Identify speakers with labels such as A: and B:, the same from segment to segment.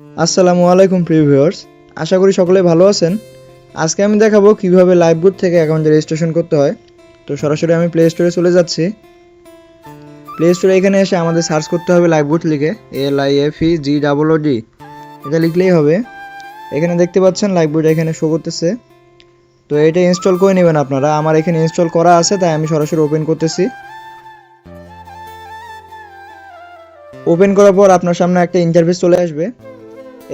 A: আসসালামু আলাইকুম প্রিয় ভিউয়ার্স, আশা করি সকলে ভালো আছেন। আজকে আমি দেখাবো কিভাবে লাইভবুট থেকে অ্যাকাউন্ট রেজিস্ট্রেশন করতে হয়। তো সরাসরি আমি প্লে স্টোরে চলে যাচ্ছি। প্লে স্টোরে এখানে এসে আমাদের সার্চ করতে হবে লাইভবুট লিখে, LIFEGOOD, এটা লিখলেই হবে। এখানে দেখতে পাচ্ছেন লাইভবুট এখানে শো করতেছে। তো এটা ইনস্টল করে নেবেন আপনারা। আমার এখানে ইনস্টল করা আছে, তাই আমি সরাসরি ওপেন করতেছি। ওপেন করার পর আপনার সামনে একটা ইন্টারফেস চলে আসবে।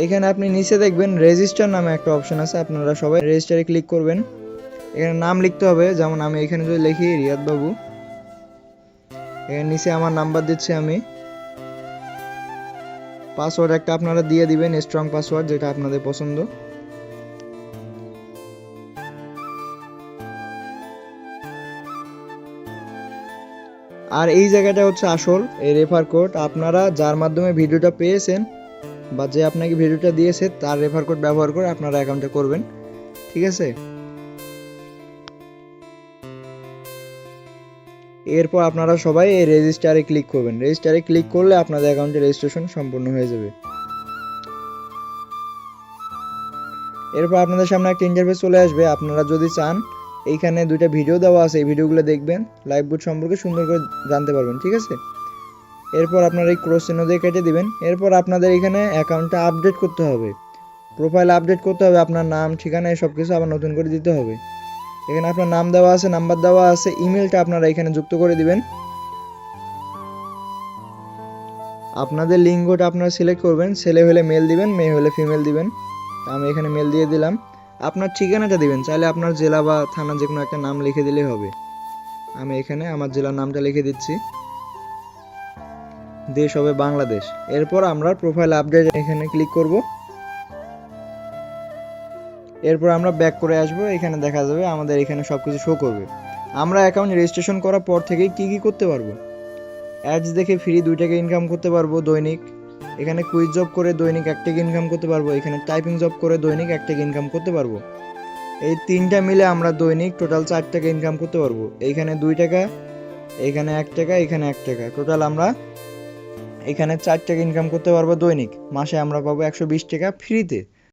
A: এখানে আপনি নিচে দেখবেন রেজিস্টার নামে একটা অপশন আছে, আপনারা সবাই রেজিস্টারে ক্লিক করবেন। এখানে নাম লিখতে হবে, যেমন আমি এখানে যদি লিখি রিয়াদ বাবু, এখানে নিচে আমার নাম্বার দিচ্ছি আমি। পাসওয়ার্ড একটা আপনারা দিয়ে দিবেন, স্ট্রং পাসওয়ার্ড যেটা আপনাদের পছন্দ। আর এই জায়গাটা হচ্ছে আসল এই রেফার কোড। আপনারা যার মাধ্যমে ভিডিওটা পেয়েছেন বা যে আপনাকে ভিডিওটা দিয়েছে তার রেফার কোড ব্যবহার করে আপনারা অ্যাকাউন্টে করবেন, ঠিক আছে? এরপর আপনারা সবাই এই রেজিস্টারে ক্লিক করবেন। রেজিস্টারে ক্লিক করলে আপনাদের অ্যাকাউন্টে রেজিস্ট্রেশন সম্পূর্ণ হয়ে যাবে। এরপর আপনাদের সামনে একটা ইন্টারফেস চলে আসবে। আপনারা যদি চান এইখানে দুইটা ভিডিও দেওয়া আছে, এই ভিডিওগুলো দেখবেন, লাইভবুট সম্পর্কে সুন্দর করে জানতে পারবেন, ঠিক আছে? এরপর আপনারা এই ক্রস চিহ্ন দিয়ে কেটে দিবেন। এরপর আপনাদের এখানে অ্যাকাউন্টটা আপডেট করতে হবে, প্রোফাইল আপডেট করতে হবে। আপনার নাম, ঠিকানা সব কিছু আবার নতুন করে দিতে হবে। এখানে আপনার নাম দেওয়া আছে, নাম্বার দেওয়া আছে, ইমেলটা আপনারা এখানে যুক্ত করে দিবেন। আপনাদের লিঙ্গটা আপনারা সিলেক্ট করবেন, ছেলে হলে মেল দিবেন, মেয়ে হলে ফিমেল দিবেন। আমি এখানে মেল দিয়ে দিলাম। আপনার ঠিকানাটা দিবেন, চাইলে আপনার জেলা বা থানা যে কোনো একটা নাম লিখে দিলেই হবে। আমি এখানে আমার জেলার নামটা লিখে দিচ্ছি, দেশ হবে বাংলাদেশ। এরপর আমরা প্রোফাইল আপডেট এখানে ক্লিক করব। এরপর আমরা ব্যাক করে আসব। এখানে দেখা যাবে আমাদের এখানে সব কিছু শো করবে। আমরা অ্যাকাউন্ট রেজিস্ট্রেশন করার পর থেকেই কি করতে পারবো? অ্যাডস দেখে ফ্রি 2 টাকা ইনকাম করতে পারবো দৈনিক। এখানে কুইজ জব করে দৈনিক 1 টাকা ইনকাম করতে পারবো। এখানে টাইপিং জব করে দৈনিক 1 টাকা ইনকাম করতে পারবো। এই তিনটা মিলে আমরা দৈনিক টোটাল 4 টাকা ইনকাম করতে পারবো। এইখানে 2 টাকা, এখানে 1 টাকা, এখানে 1 টাকা, টোটাল আমরা এখানে 4 টাকা ইনকাম করতে পারবো দৈনিক। মাসে আমরা পাবো 120 টাকা ফ্রিতে।